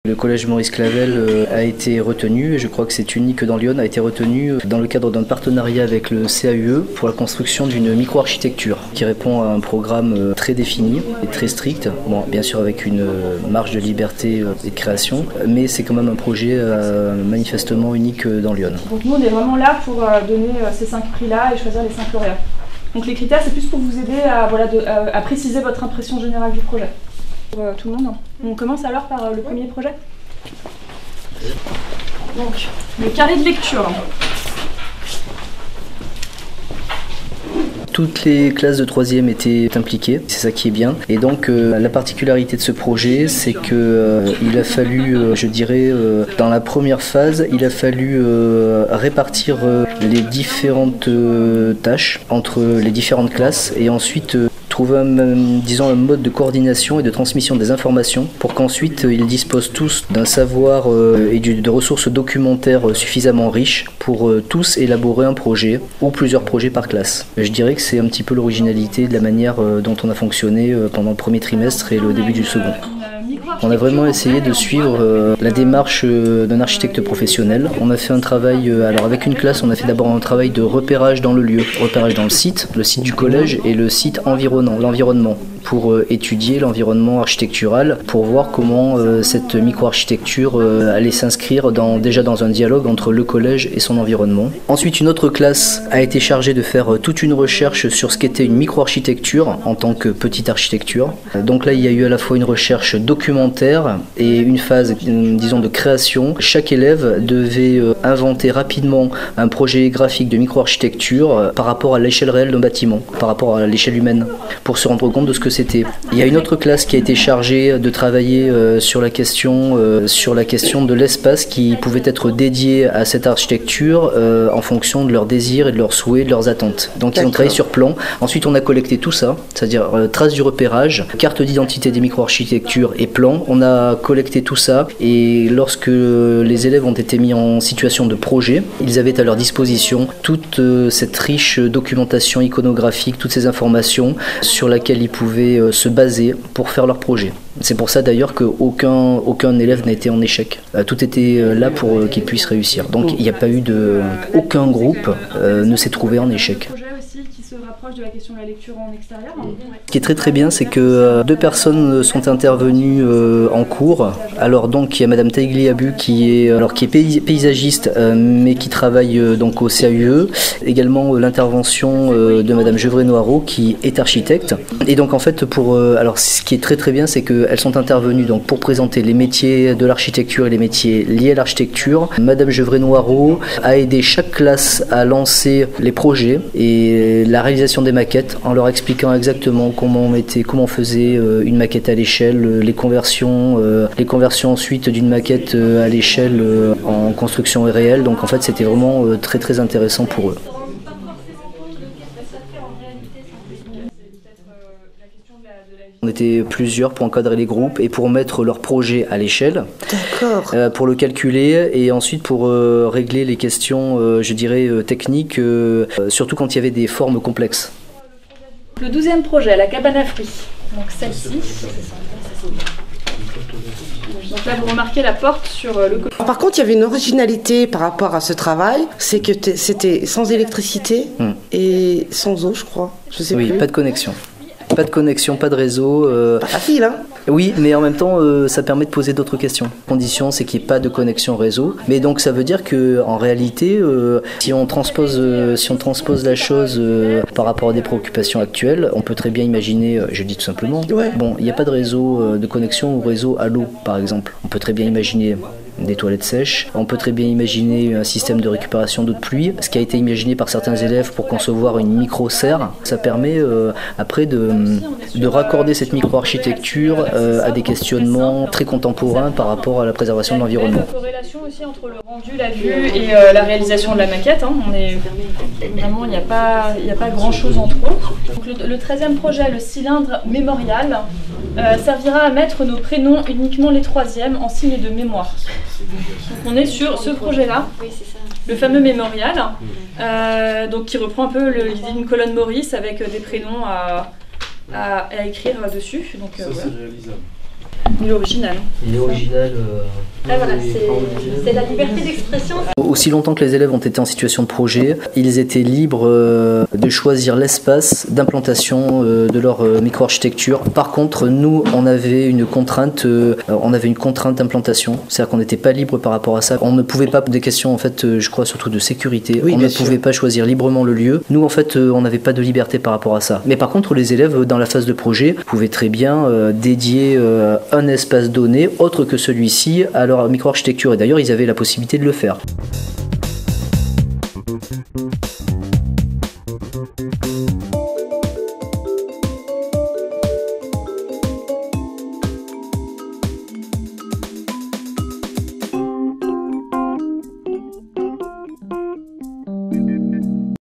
Le collège Maurice Clavel a été retenu, et je crois que c'est unique dans Lyon, a été retenu dans le cadre d'un partenariat avec le CAUE pour la construction d'une micro-architecture qui répond à un programme très défini et très strict, bon, bien sûr avec une marge de liberté et de création, mais c'est quand même un projet manifestement unique dans Lyon. Donc nous on est vraiment là pour donner ces 5 prix-là et choisir les 5 lauréats. Donc les critères c'est plus pour vous aider à préciser votre impression générale du projet. Pour tout le monde. On commence alors par le premier projet. Donc, le carré de lecture. Toutes les classes de 3e étaient impliquées, c'est ça qui est bien. Et donc la particularité de ce projet, c'est qu'il a fallu, je dirais, dans la première phase, il a fallu répartir les différentes tâches entre les différentes classes et ensuite trouver disons, un mode de coordination et de transmission des informations pour qu'ensuite ils disposent tous d'un savoir et de ressources documentaires suffisamment riches pour tous élaborer un projet ou plusieurs projets par classe. Je dirais que c'est un petit peu l'originalité de la manière dont on a fonctionné pendant le premier trimestre et le début du second. On a vraiment essayé de suivre la démarche d'un architecte professionnel. On a fait un travail, alors avec une classe, on a fait d'abord un travail de repérage dans le lieu, repérage dans le site du collège et le site environnant, l'environnement, pour étudier l'environnement architectural, pour voir comment cette micro-architecture allait s'inscrire déjà dans un dialogue entre le collège et son environnement. Ensuite, une autre classe a été chargée de faire toute une recherche sur ce qu'était une micro-architecture en tant que petite architecture. Donc là, il y a eu à la fois une recherche documentaire et une phase, disons, de création. Chaque élève devait inventer rapidement un projet graphique de micro-architecture par rapport à l'échelle réelle d'un bâtiment, par rapport à l'échelle humaine, pour se rendre compte de ce que c'était. Il y a une autre classe qui a été chargée de travailler sur la question de l'espace qui pouvait être dédié à cette architecture en fonction de leurs désirs et de leurs souhaits, de leurs attentes. Donc ils ont travaillé sur plan. Ensuite on a collecté tout ça, c'est-à-dire traces du repérage, carte d'identité des micro-architectures et plan. On a collecté tout ça et lorsque les élèves ont été mis en situation de projet, ils avaient à leur disposition toute cette riche documentation iconographique, toutes ces informations sur laquelle ils pouvaient se baser pour faire leur projet. C'est pour ça d'ailleurs qu'aucun élève n'a été en échec. Tout était là pour qu'ils puissent réussir. Donc il n'y a pas eu aucun groupe ne s'est trouvé en échec. De la question de la lecture en extérieur. Ce qui est très très bien, c'est que 2 personnes sont intervenues en cours. Alors donc il y a Madame Tagliabu qui est paysagiste mais qui travaille donc au CAUE. Également l'intervention de Madame Gevrey-Noireau qui est architecte. Et donc en fait alors ce qui est très très bien, c'est qu'elles sont intervenues donc pour présenter les métiers de l'architecture et les métiers liés à l'architecture. Madame Gevrey-Noireau a aidé chaque classe à lancer les projets et la réalisation des maquettes en leur expliquant exactement comment on faisait une maquette à l'échelle, les conversions ensuite d'une maquette à l'échelle en construction réelle. Donc en fait c'était vraiment très très intéressant pour eux. On était plusieurs pour encadrer les groupes et pour mettre leur projet à l'échelle. D'accord. Pour le calculer et ensuite pour régler les questions, je dirais, techniques, surtout quand il y avait des formes complexes. Le 12e projet, la cabane à fruits. Donc celle-ci. Donc là, vous remarquez la porte sur le côté. Par contre, il y avait une originalité par rapport à ce travail, c'est que c'était sans électricité et sans eau, je crois. Je sais plus. Oui, pas de connexion. Pas de connexion, pas de réseau. Pas facile, hein? Oui, mais en même temps, ça permet de poser d'autres questions. La condition, c'est qu'il n'y ait pas de connexion réseau. Mais donc, ça veut dire qu'en réalité, si on transpose la chose par rapport à des préoccupations actuelles, on peut très bien imaginer, je dis tout simplement, bon, il n'y a pas de réseau de connexion ou réseau à l'eau, par exemple. On peut très bien imaginer des toilettes sèches. On peut très bien imaginer un système de récupération d'eau de pluie, ce qui a été imaginé par certains élèves pour concevoir une micro-serre. Ça permet après de raccorder cette micro-architecture à des questionnements très contemporains par rapport à la préservation de l'environnement. Il y a une corrélation aussi entre le rendu, la vue et la réalisation de la maquette. Hein. Vraiment, il n'y a pas grand-chose entre eux. Donc, le 13e projet, le cylindre mémorial, servira à mettre nos prénoms uniquement les 3e en signe de mémoire. Donc on est sur ce projet-là, le fameux mémorial, donc qui reprend un peu l'idée d'une colonne Maurice avec des prénoms à écrire dessus. Donc, ça, c'est réalisable. Il est original. Il est original. Voilà, c'est la liberté d'expression. Aussi longtemps que les élèves ont été en situation de projet, ils étaient libres de choisir l'espace d'implantation de leur micro-architecture. Par contre, nous, on avait une contrainte d'implantation, c'est-à-dire qu'on n'était pas libre par rapport à ça. On ne pouvait pas, des questions en fait, je crois surtout de sécurité, on ne pouvait pas choisir librement le lieu. Nous, en fait, on n'avait pas de liberté par rapport à ça. Mais par contre, les élèves, dans la phase de projet, pouvaient très bien dédier un espace donné, autre que celui-ci, à leur micro-architecture. Et d'ailleurs, ils avaient la possibilité de le faire.